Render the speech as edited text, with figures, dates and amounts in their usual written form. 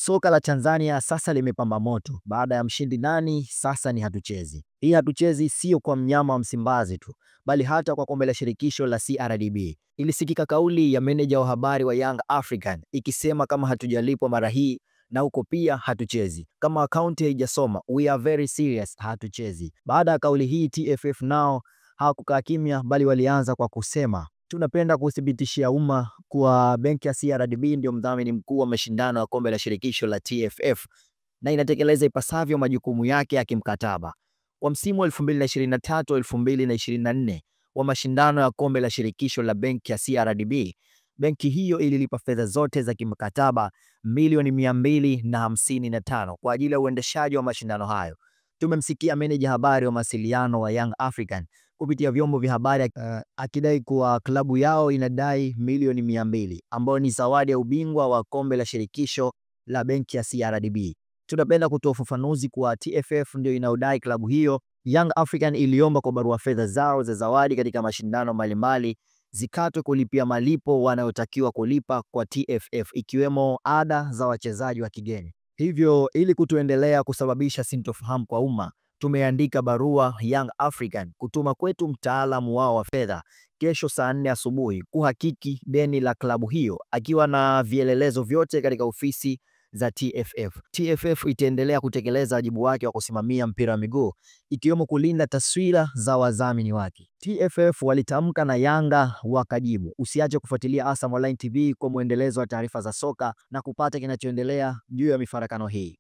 Soka la Tanzania sasa limepamba moto. Baada ya mshindi nani, sasa ni hatuchezi. Hii hatuchezi sio kwa mnyama wa Msimbazi tu, bali hata kwa kombe la shirikisho la CRDB. Ilisikika kauli ya meneja wa habari wa Young African ikisema kama hatujalipwa mara hii na huko pia hatuchezi. Kama akaunti haijasoma, we are very serious, hatuchezi. Baada ya kauli hii, TFF nao hawakukaa kimya, bali walianza kwa kusema, tunapenda kuthibitishia umma kuwa benki ya CRDB ndio mdhamini mkuu wa mashindano ya kombe la shirikisho la TFF na inatekeleza ipasavyo majukumu yake ya kimkataba. Kwa msimu wa 2023-2024 wa mashindano ya kombe la shirikisho la benki ya CRDB, benki hiyo ililipa fedha zote za kimkataba milioni 255 kwa ajili ya uendeshaji wa mashindano hayo. Tumemsikia meneja habari wa mawasiliano wa Young African kupitia vyombo vya habari akidai kuwa klabu yao inadai milioni 200 ambayo ni zawadi ya ubingwa wa kombe la shirikisho la benki ya CRDB. Tunapenda kutoa ufafanuzi kuwa TFF ndio inaodai klabu hiyo. Young African iliomba kwa barua fedha zao za zawadi katika mashindano mbalimbali zikatwe kulipia malipo wanayotakiwa kulipa kwa TFF, ikiwemo ada za wachezaji wa kigeni. Hivyo ili kutoendelea kusababisha sintofahamu kwa umma, tumeandika barua Young African kutuma kwetu mtaalamu wao wa fedha kesho saa 4 asubuhi kuhakiki deni la klabu hiyo akiwa na vielelezo vyote katika ofisi za TFF. TFF itaendelea kutekeleza wajibu wake wa kusimamia mpira wa miguu ikiwemo kulinda taswira za wadhamini wake. TFF walitamka na Yanga wakajibu. Usiache kufuatilia Asam Online TV kwa muendelezo wa taarifa za soka na kupata kinachoendelea juu ya mifarakano hii.